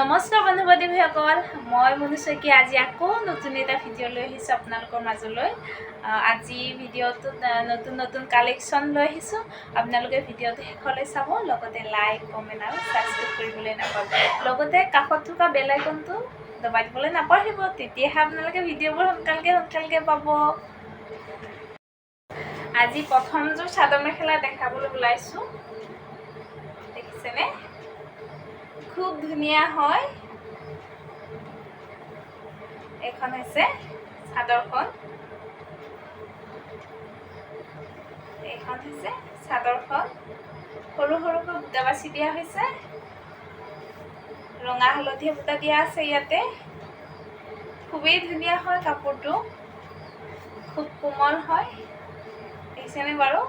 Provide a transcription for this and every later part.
নমস্কাৰ বন্ধু বান্ধৱীসকল, মই মনু শইকীয়া আজি আকৌ নতুন এটা ভিডিঅ' লৈ আহিছোঁ আপোনালোকৰ মাজলৈ। আজি ভিডিঅ'টোত নতুন কালেকশ্যন লৈ আহিছোঁ। আপোনালোকে ভিডিঅ'টো শেষলৈ চাব, লগতে লাইক কমেণ্ট আৰু ছাবস্ক্ৰাইব কৰিবলৈ নাপাহৰিব। লগতে কাষত থকা বেল আইকনটো দবাই দিবলৈ নাপাহৰিব, তেতিয়াহে আপোনালোকে ভিডিঅ'বোৰ সোনকালকৈ পাব। আজি প্ৰথমযোৰ চাদৰ মেখেলা দেখাবলৈ ওলাইছোঁ, দেখিছেনে? খুব ধুনীয়া হয়। এইখন হৈছে চাদৰখন, এইখন হৈছে চাদৰখন। সৰু সৰুকৈ বুটা বাছি দিয়া হৈছে, ৰঙা হালধীয়া বুটা দিয়া আছে ইয়াতে। খুবেই ধুনীয়া হয় কাপোৰটো, খুব কোমল হয়, দেখিছেনে বাৰু?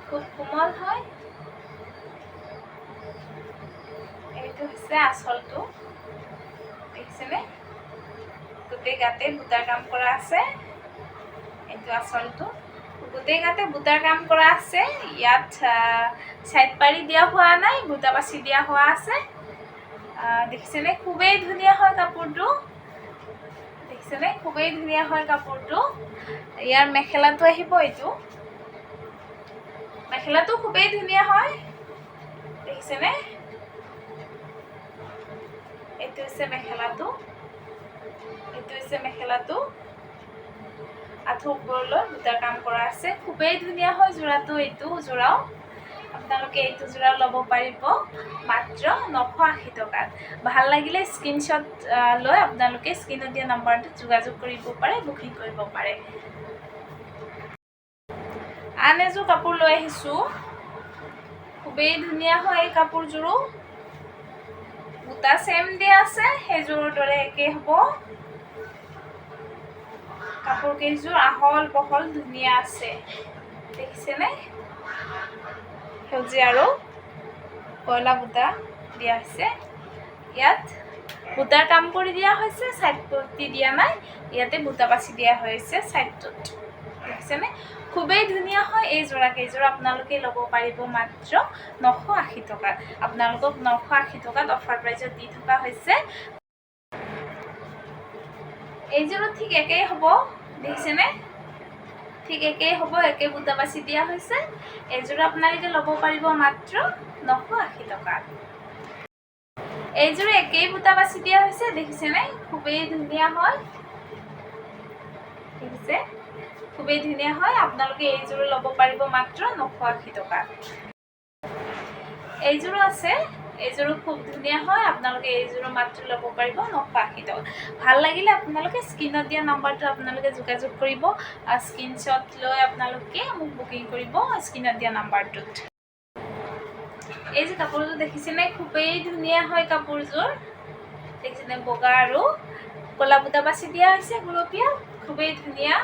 খুব কোমল হয়। এইটো হৈছে আঁচলটো, দেখিছেনে? গোটেই গাতে বুটাৰ কাম কৰা আছে। এইটো আঁচলটো, গোটেই গাতে বুটাৰ কাম কৰা আছে। ইয়াত ছাইড পাৰি দিয়া হোৱা নাই, বুটা বাছি দিয়া হোৱা আছে। দেখিছেনে? খুবেই ধুনীয়া হয় কাপোৰটো, দেখিছেনে? খুবেই ধুনীয়া হয় কাপোৰটো। ইয়াৰ মেখেলাটো আহিব, এইটো মেখেলাটো খুবেই ধুনীয়া হয়, দেখিছেনে? এইটো হৈছে মেখেলাটো, এইটো হৈছে মেখেলাটো। আঁঠু ওপৰলৈ বুটাৰ কাম কৰা আছে। খুবেই ধুনীয়া হয় যোৰাটো। এইটো যোৰাও আপোনালোকে এইটো যোৰাও ল'ব পাৰিব মাত্ৰ 980 টকাত। ভাল লাগিলে স্ক্ৰীনশ্বট লৈ আপোনালোকে স্ক্ৰীনত দিয়া নম্বৰটোত যোগাযোগ কৰিব পাৰে, বুকিং কৰিব পাৰে। আন এযোৰ কাপোৰ লৈ আহিছোঁ, খুবেই ধুনীয়া হয় এই কাপোৰযোৰো। বুটা চেম দিয়া আছে, সেইযোৰৰ দৰে একেই হ'ব। কাপোৰ কেইযোৰ আহল বহল ধুনীয়া আছে, দেখিছেনে? সেউজীয়া আৰু কয়লা বুটা দিয়া হৈছে। ইয়াত বুটাৰ কাম কৰি দিয়া হৈছে, ছাইড পটি দিয়া নাই। ইয়াতে বুটা বাছি দিয়া হৈছে ছাইডটোত, দেখিছেনে? খুবেই ধুনীয়া হয় এই যোৰা কেইযোৰ। আপোনালোকে ল'ব পাৰিব মাত্ৰ 980 টকাত। আপোনালোকক 980 টকাত অফাৰ প্ৰাইজত দি থকা হৈছে। এইযোৰো ঠিক একেই হ'ব, দেখিছেনে? ঠিক একেই হ'ব, একে বুটা বাছি দিয়া হৈছে। এইযোৰো আপোনালোকে ল'ব পাৰিব মাত্ৰ 980 টকাত। এইযোৰো একেই বুটা বাছি দিয়া হৈছে, দেখিছেনে? খুবেই ধুনীয়া হয়, দেখিছে? খুবেই ধুনীয়া হয়। আপোনালোকে এইযোৰো ল'ব পাৰিব মাত্ৰ 980 টকাত। এইযোৰো আছে, এইযোৰো খুব ধুনীয়া হয়। আপোনালোকে এইযোৰো মাত্ৰ ল'ব পাৰিব 980 টকা। ভাল লাগিলে আপোনালোকে স্ক্ৰীনত দিয়া নম্বৰটো আপোনালোকে যোগাযোগ কৰিব। স্ক্ৰীনশ্বট লৈ আপোনালোকে মোক বুকিং কৰিব স্ক্ৰীনত দিয়া নম্বৰটোত। এই যে কাপোৰযোৰ দেখিছেনে? খুবেই ধুনীয়া হয় কাপোৰযোৰ, দেখিছেনে? বগা আৰু ক'লা বুটা বাছি দিয়া হৈছে গুলপীয়া, খুবেই ধুনীয়া,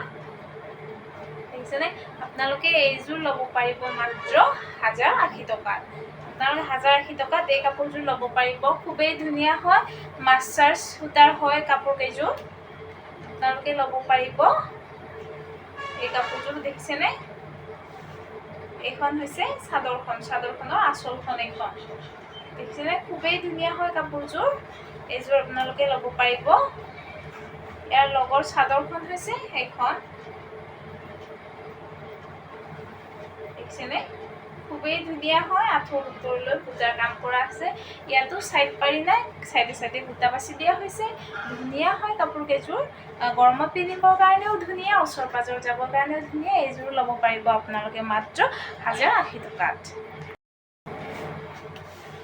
দেখিছেনে? আপোনালোকে এইযোৰ ল'ব পাৰিব মাত্ৰ 1080 টকাত। আপোনালোকে 1080 টকাত এই কাপোৰযোৰ ল'ব পাৰিব। খুবেই ধুনীয়া হয়, মাষ্টাৰ্ছ সূতাৰ হয় কাপোৰ কেইযোৰ। আপোনালোকে ল'ব পাৰিব এই কাপোৰযোৰ, দেখিছেনে? এইখন হৈছে চাদৰখন, চাদৰখনৰ আঁচলখন এইখন, দেখিছেনে? খুবেই ধুনীয়া হয় কাপোৰযোৰ। এইযোৰ আপোনালোকে ল'ব পাৰিব। ইয়াৰ লগৰ চাদৰখন হৈছে এইখন, দেখিছেনে? খুবেই ধুনীয়া হয়। আঁঠুৰ ওপৰলৈ বুটাৰ কাম কৰা আছে। ইয়াতো ছাইড পাৰি নাই, ছাইডে ছাইডে বুটা বাছি দিয়া হৈছে। ধুনীয়া হয় কাপোৰ কেইযোৰ। গৰমত পিন্ধিবৰ কাৰণেও ধুনীয়া, ওচৰ পাজৰ যাবৰ কাৰণেও ধুনীয়া। এইযোৰ ল'ব পাৰিব আপোনালোকে মাত্ৰ 1080 টকাত।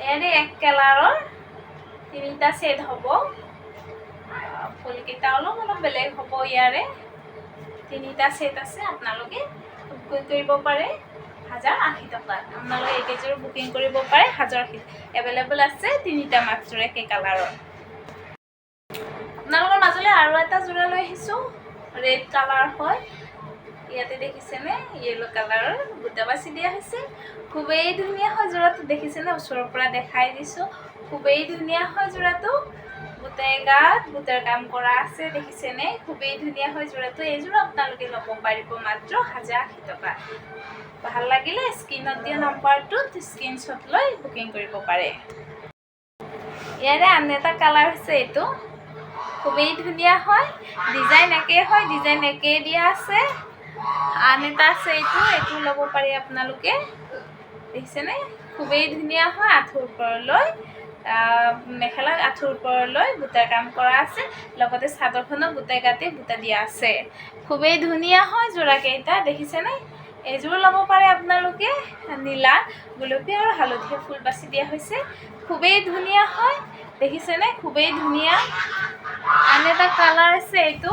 ইয়াৰে এক কালাৰৰ 3টা ছেট হ'ব। ফুলকেইটা অলপ বেলেগ হ'ব। ইয়াৰে 3টা ছেট আছে, আপোনালোকে বুকিং কৰিব পাৰে 1080 টকাত। আপোনালোকে এইকেইযোৰ বুকিং কৰিব পাৰে 1080। এভেইলেবল আছে 3টা মাত্ৰ একে কালাৰৰ। আপোনালোকৰ মাজলৈ আৰু এটা যোৰা লৈ আহিছোঁ, ৰেড কালাৰ হয়। ইয়াতে দেখিছেনে? য়েলো কালাৰৰ বুটা বাছি দিয়া হৈছে। খুবেই ধুনীয়া হয় যোৰাটো, দেখিছেনে? ওচৰৰ পৰা দেখাই দিছোঁ। খুবেই ধুনীয়া হয় যোৰাটো। গোটেই গাত বুটাৰ কাম কৰা আছে, দেখিছেনে? খুবেই ধুনীয়া হয় যোৰাটো। এইযোৰো আপোনালোকে ল'ব পাৰিব মাত্ৰ 1080 টকা। ভাল লাগিলে স্ক্ৰীনত দিয়া নম্বৰটোত স্ক্ৰীনশ্বট লৈ বুকিং কৰিব পাৰে। ইয়াৰে আন এটা কালাৰ হৈছে এইটো, খুবেই ধুনীয়া হয়, ডিজাইন একেই হয়, ডিজাইন একেই দিয়া আছে। আন এটা আছে এইটো ল'ব পাৰি আপোনালোকে, দেখিছেনে? খুবেই ধুনীয়া হয়, আঁঠুৰ ওপৰলৈ মেখেলা আঁঠুৰ ওপৰলৈ বুটাৰ কাম কৰা আছে, লগতে চাদৰখনো গোটাই গাঁঠি বুটা দিয়া আছে। খুবেই ধুনীয়া হয় যোৰাকেইটা, দেখিছেনে? এইযোৰ ল'ব পাৰে আপোনালোকে, নীলা, গোলপীয়া আৰু হালধীয়া ফুল বাছি দিয়া হৈছে। খুবেই ধুনীয়া হয়, দেখিছেনে? খুবেই ধুনীয়া। আন এটা কালাৰ আছে এইটো,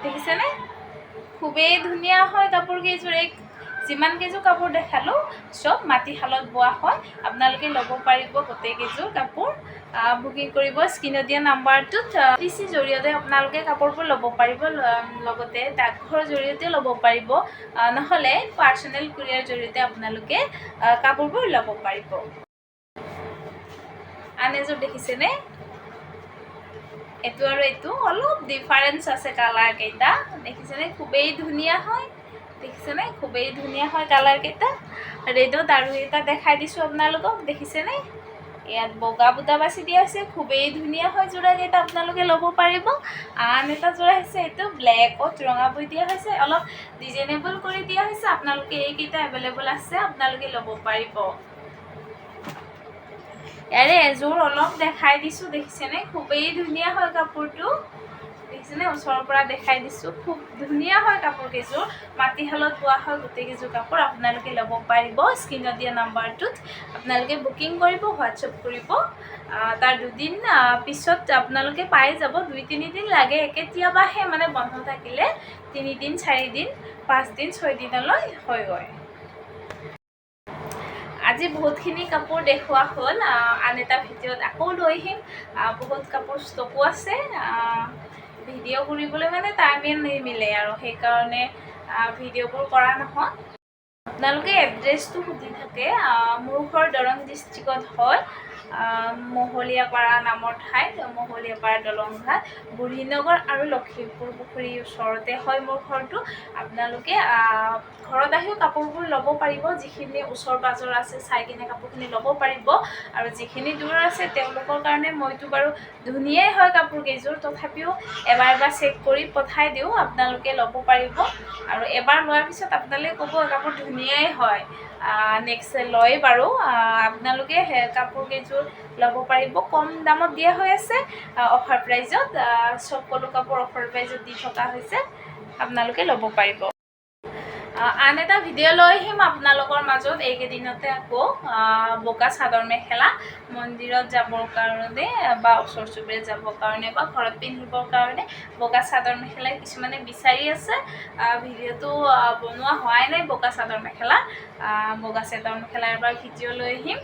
দেখিছেনে? খুবেই ধুনীয়া হয় কাপোৰ কেইযোৰ। যিমান কেইযোৰ কাপোৰ দেখালোঁ চব মাটিশালত বোৱা হয়। আপোনালোকে ল'ব পাৰিব গোটেইকেইযোৰ কাপোৰ। বুকিং কৰিব স্ক্ৰীনত দিয়া নাম্বাৰটোত। PCC জৰিয়তে আপোনালোকে কাপোৰবোৰ ল'ব পাৰিব, লগতে ডাকঘৰৰ জৰিয়তে ল'ব পাৰিব, নহ'লে পাৰ্চনেল কুৰিয়াৰ জৰিয়তে আপোনালোকে কাপোৰবোৰ ল'ব পাৰিব। আন এযোৰ দেখিছেনে? এইটো আৰু এইটো অলপ ডিফাৰেঞ্চ আছে কালাৰ কেইটা, দেখিছেনে? খুবেই ধুনীয়া হয়, দেখিছেনে? খুবেই ধুনীয়া হয় কালাৰ কেইটা। ৰেডত আৰু এটা দেখাই দিছোঁ আপোনালোকক, দেখিছেনে? ইয়াত বগা বুটা বাছি দিয়া হৈছে, খুবেই ধুনীয়া হয় যোৰাকেইটা, আপোনালোকে ল'ব পাৰিব। আন এটা যোৰা হৈছে এইটো ব্লেকত ৰঙা বৈ দিয়া হৈছে, অলপ ডিজাইনেবল কৰি দিয়া হৈছে। আপোনালোকে এইকেইটা এভেইলেবল আছে, আপোনালোকে ল'ব পাৰিব। ইয়াৰে এযোৰ অলপ দেখাই দিছোঁ, দেখিছেনে? খুবেই ধুনীয়া হয় কাপোৰটো, দেখিছেনে? ওচৰৰ পৰা দেখাই দিছোঁ, খুব ধুনীয়া হয় কাপোৰ কেইযোৰ। মাটিশালত বোৱা হয় গোটেইকেইযোৰ কাপোৰ, আপোনালোকে ল'ব পাৰিব। স্ক্ৰীনত দিয়া নাম্বাৰটোত আপোনালোকে বুকিং কৰিব, হোৱাটছএপ কৰিব। তাৰ দুদিন পিছত আপোনালোকে পাই যাব, 2-3 দিন লাগে। কেতিয়াবাহে মানে বন্ধ থাকিলে 3 দিন, 4 দিন, 5 দিন, 6 দিনলৈ হয়গৈ। আজি বহুতখিনি কাপোৰ দেখুওৱা হ'ল। আন এটা ভিডিঅ'ত আকৌ লৈ আহিম। বহুত কাপোৰ ষ্টকো আছে, ভিডিঅ' কৰিবলৈ মানে টাইমে নিমিলে আৰু সেইকাৰণে ভিডিঅ'বোৰ কৰা নহয়। আপোনালোকে এড্ৰেছটো সুধি থাকে, মোৰ ঘৰ দৰং ডিষ্ট্ৰিক্টত হয়, মহলীয়াপাৰা নামৰ ঠাইত, মহলীয়াপাৰা দলংঘাট, বুঢ়ীনগৰ আৰু লখিমপুৰ পুখুৰীৰ ওচৰতে হয় মোৰ ঘৰটো। আপোনালোকে ঘৰত আহিও কাপোৰবোৰ ল'ব পাৰিব, যিখিনি ওচৰ পাজৰ আছে চাই কিনে কাপোৰখিনি ল'ব পাৰিব। আৰু যিখিনি দূৰ আছে তেওঁলোকৰ কাৰণে মইতো বাৰু ধুনীয়াই হয় কাপোৰ কেইযোৰ, তথাপিও এবাৰ চেক কৰি পঠাই দিওঁ, আপোনালোকে ল'ব পাৰিব। আৰু এবাৰ লোৱাৰ পিছত আপোনালোকে ক'ব কাপোৰ ধুনীয়াই হয়, নেক্সট লয় বাৰু। আপোনালোকে কাপোৰ কেইযোৰ ল'ব পাৰিব, কম দামত দিয়া হৈ আছে, অফাৰ প্ৰাইজত। সকলো কাপোৰ অফাৰ প্ৰাইজত দি থকা হৈছে, আপোনালোকে ল'ব পাৰিব। আন এটা ভিডিঅ' লৈ আহিম আপোনালোকৰ মাজত এইকেইদিনতে আকৌ, বগা চাদৰ মেখেলা মন্দিৰত যাবৰ কাৰণে বা ওচৰ চুবুৰীয়াত যাবৰ কাৰণে বা ঘৰত পিন্ধিবৰ কাৰণে বগা চাদৰ মেখেলা কিছুমানে বিচাৰি আছে। ভিডিঅ'টো বনোৱা হোৱাই নাই বগা চাদৰ মেখেলা। বগা চাদৰ মেখেলা এবাৰ ভিডিঅ' লৈ আহিম।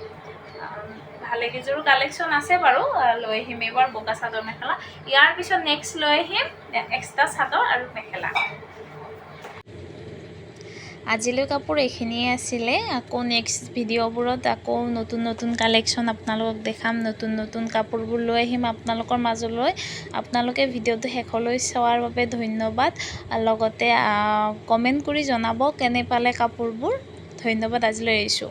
ভালেকেইযোৰো কালেকশ্যন আছে বাৰু, লৈ আহিম এইবাৰ বগা চাদৰ মেখেলা। ইয়াৰ পিছত নেক্সট লৈ আহিম এক্সট্ৰা চাদৰ আৰু মেখেলা। আজিলৈ কাপোৰ এইখিনিয়ে আছিলে। আকৌ নেক্সট ভিডিঅ'বোৰত আকৌ নতুন নতুন কালেকশ্যন আপোনালোকক দেখাম, নতুন নতুন কাপোৰবোৰ লৈ আহিম আপোনালোকৰ মাজলৈ। আপোনালোকে ভিডিঅ'টো শেষলৈ চোৱাৰ বাবে ধন্যবাদ। লগতে কমেণ্ট কৰি জনাব কেনে পালে কাপোৰবোৰ। ধন্যবাদ, আজিলৈ এৰিছোঁ।